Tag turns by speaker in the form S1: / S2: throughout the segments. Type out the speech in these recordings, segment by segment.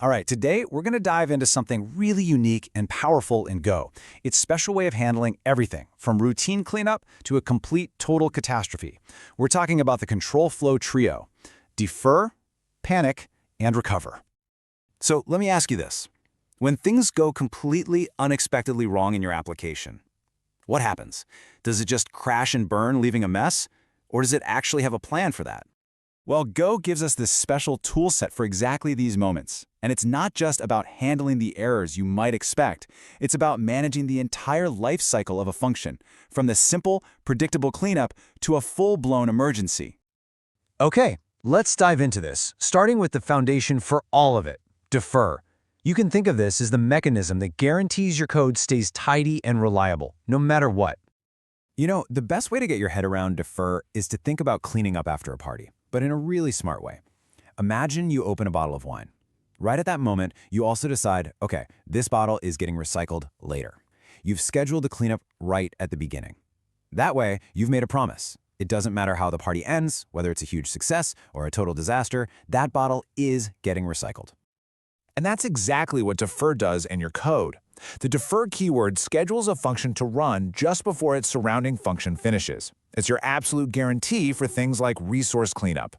S1: All right, today we're going to dive into something really unique and powerful in Go. Its special way of handling everything, from routine cleanup to a complete total catastrophe. We're talking about the control flow trio: defer, panic, and recover. So let me ask you this. When things go completely unexpectedly wrong in your application, what happens? Does it just crash and burn, leaving a mess? Or does it actually have a plan for that? Well, Go gives us this special tool set for exactly these moments. And it's not just about handling the errors you might expect. It's about managing the entire life cycle of a function, from the simple, predictable cleanup to a full-blown emergency.
S2: Okay, let's dive into this, starting with the foundation for all of it: defer. You can think of this as the mechanism that guarantees your code stays tidy and reliable, no matter what.
S1: You know, the best way to get your head around defer is to think about cleaning up after a party, but in a really smart way. Imagine you open a bottle of wine. Right at that moment, you also decide, okay, this bottle is getting recycled later. You've scheduled the cleanup right at the beginning. That way, you've made a promise. It doesn't matter how the party ends, whether it's a huge success or a total disaster, that bottle is getting recycled.
S3: And that's exactly what defer does in your code. The defer keyword schedules a function to run just before its surrounding function finishes. It's your absolute guarantee for things like resource cleanup.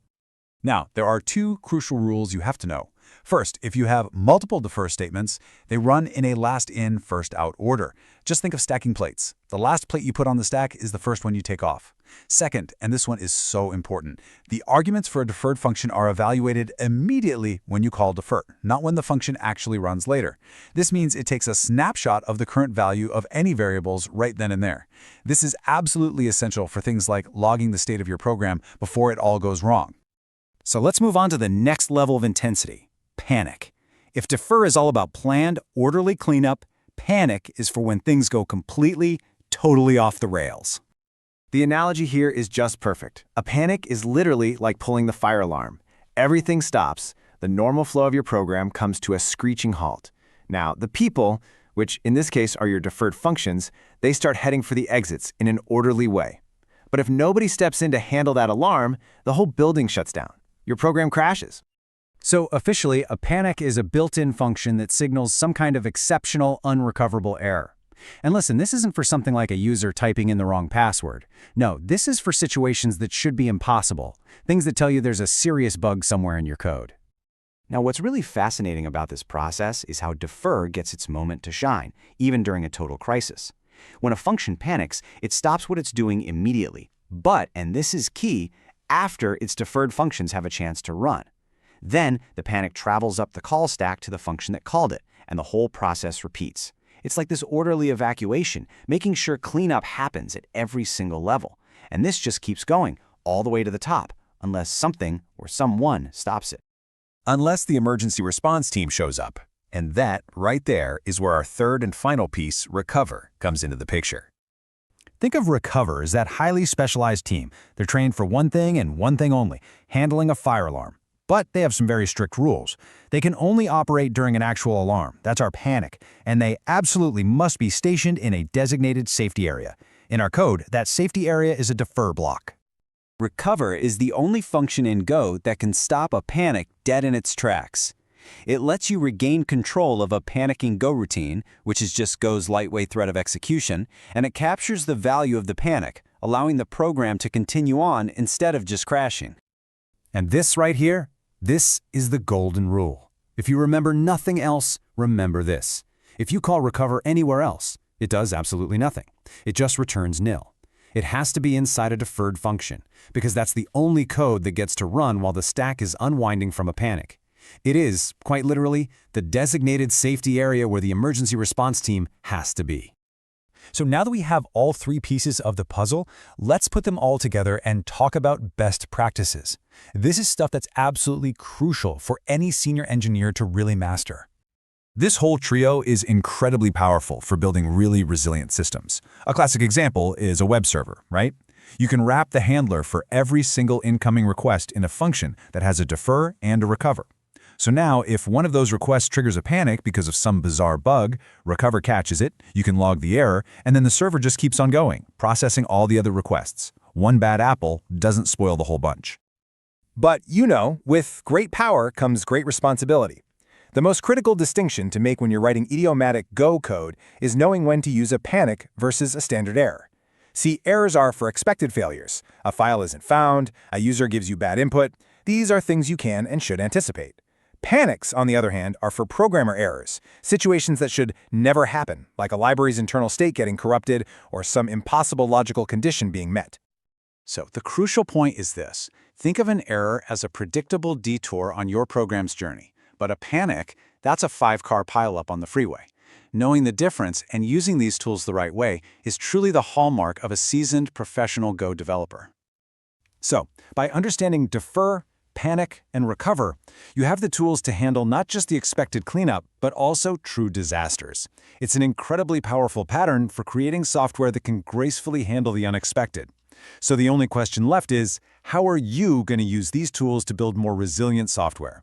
S1: Now, there are two crucial rules you have to know. First, if you have multiple defer statements, they run in a last-in, first-out order. Just think of stacking plates. The last plate you put on the stack is the first one you take off. Second, and this one is so important, the arguments for a deferred function are evaluated immediately when you call defer, not when the function actually runs later. This means it takes a snapshot of the current value of any variables right then and there. This is absolutely essential for things like logging the state of your program before it all goes wrong. So let's move on to the next level of intensity: panic. If defer is all about planned, orderly cleanup, panic is for when things go completely, totally off the rails. The analogy here is just perfect. A panic is literally like pulling the fire alarm. Everything stops. The normal flow of your program comes to a screeching halt. Now, the people, which in this case are your deferred functions, they start heading for the exits in an orderly way. But if nobody steps in to handle that alarm, the whole building shuts down. Your program crashes. So officially, a panic is a built-in function that signals some kind of exceptional, unrecoverable error. And listen, this isn't for something like a user typing in the wrong password. No, this is for situations that should be impossible, things that tell you there's a serious bug somewhere in your code. Now, what's really fascinating about this process is how defer gets its moment to shine, even during a total crisis. When a function panics, it stops what it's doing immediately, but, and this is key, after its deferred functions have a chance to run. Then, the panic travels up the call stack to the function that called it, and the whole process repeats. It's like this orderly evacuation, making sure cleanup happens at every single level. And this just keeps going, all the way to the top, unless something or someone stops it.
S3: Unless the emergency response team shows up. And that, right there, is where our third and final piece, recover, comes into the picture.
S1: Think of recover as that highly specialized team. They're trained for one thing and one thing only: handling a fire alarm. But they have some very strict rules. They can only operate during an actual alarm. That's our panic. And they absolutely must be stationed in a designated safety area. In our code, that safety area is a defer block. Recover is the only function in Go that can stop a panic dead in its tracks. It lets you regain control of a panicking Go routine, which is just Go's lightweight thread of execution, and it captures the value of the panic, allowing the program to continue on instead of just crashing. And this right here, this is the golden rule. If you remember nothing else, remember this. If you call recover anywhere else, it does absolutely nothing. It just returns nil. It has to be inside a deferred function, because that's the only code that gets to run while the stack is unwinding from a panic. It is, quite literally, the designated safety area where the emergency response team has to be. So now that we have all three pieces of the puzzle, let's put them all together and talk about best practices. This is stuff that's absolutely crucial for any senior engineer to really master. This whole trio is incredibly powerful for building really resilient systems. A classic example is a web server, right? You can wrap the handler for every single incoming request in a function that has a defer and a recover. So now, if one of those requests triggers a panic because of some bizarre bug, recover catches it, you can log the error, and then the server just keeps on going, processing all the other requests. One bad apple doesn't spoil the whole bunch.
S4: But, with great power comes great responsibility.
S3: The most critical distinction to make when you're writing idiomatic Go code is knowing when to use a panic versus a standard error. See, errors are for expected failures. A file isn't found, a user gives you bad input. These are things you can and should anticipate. Panics, on the other hand, are for programmer errors, situations that should never happen, like a library's internal state getting corrupted or some impossible logical condition being met.
S1: So the crucial point is this. Think of an error as a predictable detour on your program's journey. But a panic, that's a 5-car pileup on the freeway. Knowing the difference and using these tools the right way is truly the hallmark of a seasoned professional Go developer. So, by understanding defer, panic, and recover, you have the tools to handle not just the expected cleanup, but also true disasters. It's an incredibly powerful pattern for creating software that can gracefully handle the unexpected. So the only question left is, how are you going to use these tools to build more resilient software?